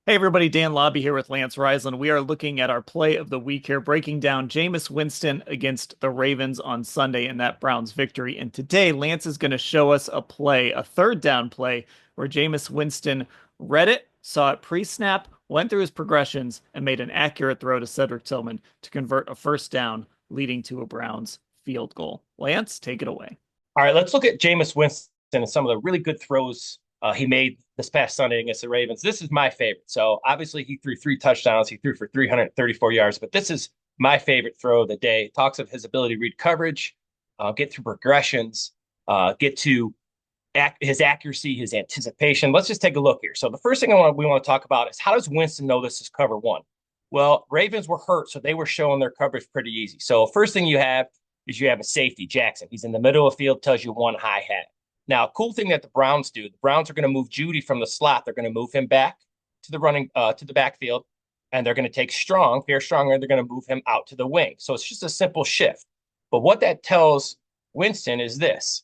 Hey everybody, Dan Lobby here with Lance Reisland. We are looking at our play of the week here, breaking down Jameis Winston against the Ravens on Sunday in that Browns victory. And today, Lance is going to show us a play, a third down play, where Jameis Winston read it, saw it pre-snap, went through his progressions, and made an accurate throw to Cedric Tillman to convert a first down, leading to a Browns field goal. Lance, take it away. All right, let's look at Jameis Winston and some of the really good throws he made this past Sunday against the Ravens. This is my favorite. So obviously he threw 3 touchdowns. He threw for 334 yards, but this is my favorite throw of the day. Talks of his ability to read coverage, get through progressions, get to his accuracy, his anticipation. Let's just take a look here. So the first thing we want to talk about is how does Winston know this is cover one? Well, Ravens were hurt, so they were showing their coverage pretty easy. So first thing you have is you have a safety, Jackson. He's in the middle of the field, tells you one high hat. Now, cool thing that the Browns do, the Browns are going to move Judy from the slot. They're going to move him back to the backfield, and they're going to take Pierre Strong, and they're going to move him out to the wing. So it's just a simple shift. But what that tells Winston is this.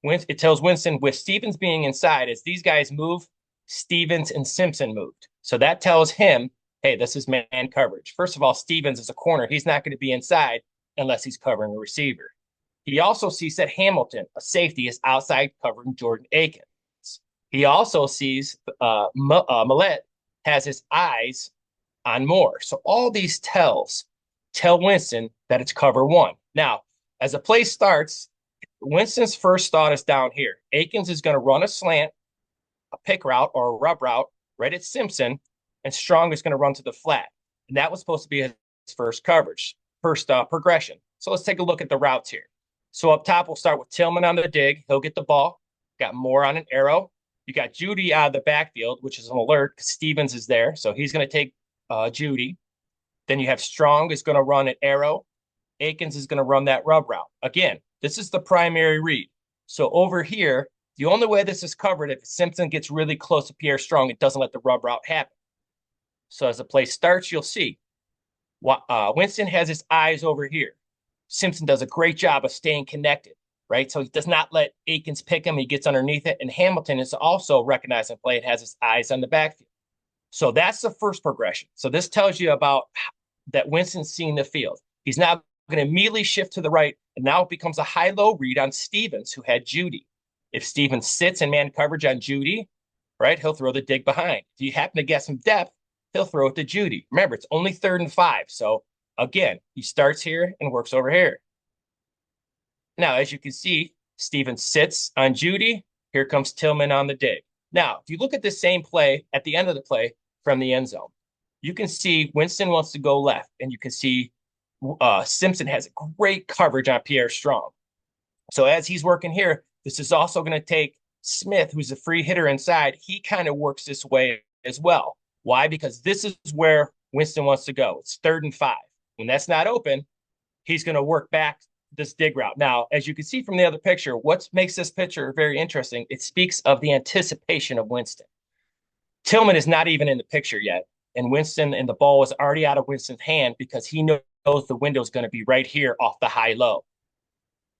It tells Winston with Stevens being inside, as these guys move, Stevens and Simpson moved. So that tells him, hey, this is man coverage. First of all, Stevens is a corner. He's not going to be inside unless he's covering a receiver. He also sees that Hamilton, a safety, is outside covering Jordan Akins. He also sees Millette has his eyes on Moore. So all these tell Winston that it's cover one. Now, as the play starts, Winston's first thought is down here. Akins is going to run a slant, a pick route or a rub route right at Simpson, and Strong is going to run to the flat. And that was supposed to be his first progression. So let's take a look at the routes here. So up top, we'll start with Tillman on the dig. He'll get the ball. Got Moore on an arrow. You got Judy out of the backfield, which is an alert because Stevens is there. So he's going to take Judy. Then you have Strong is going to run an arrow. Akins is going to run that rub route. Again, this is the primary read. So over here, the only way this is covered, if Simpson gets really close to Pierre Strong, it doesn't let the rub route happen. So as the play starts, you'll see Winston has his eyes over here. Simpson does a great job of staying connected, right? So he does not let Akins pick him. He gets underneath it. And Hamilton is also recognizing play. It has his eyes on the backfield. So that's the first progression. So this tells you about that Winston's seeing the field. He's now going to immediately shift to the right. And now it becomes a high-low read on Stevens, who had Judy. If Stevens sits in man coverage on Judy, right, he'll throw the dig behind. If you happen to get some depth, he'll throw it to Judy. Remember, it's only 3rd and 5. So again, he starts here and works over here. Now, as you can see, Stevens sits on Judy. Here comes Tillman on the dig. Now, if you look at the same play at the end of the play from the end zone, you can see Winston wants to go left, and you can see Simpson has great coverage on Pierre Strong. So as he's working here, this is also going to take Smith, who's a free hitter inside. He kind of works this way as well. Why? Because this is where Winston wants to go. It's 3rd and 5. When that's not open, he's going to work back this dig route. Now, as you can see from the other picture, what makes this picture very interesting, it speaks of the anticipation of Winston. Tillman is not even in the picture yet, and the ball is already out of Winston's hand because he knows the window is going to be right here off the high-low.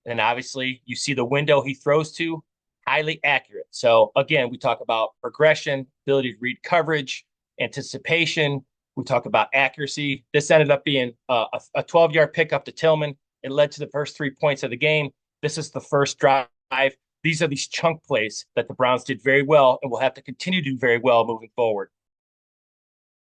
And obviously, you see the window he throws to, highly accurate. So again, we talk about progression, ability to read coverage, anticipation. We talk about accuracy. This ended up being a 12-yard pickup to Tillman. It led to the first 3 points of the game. This is the first drive. These are these chunk plays that the Browns did very well and will have to continue to do very well moving forward.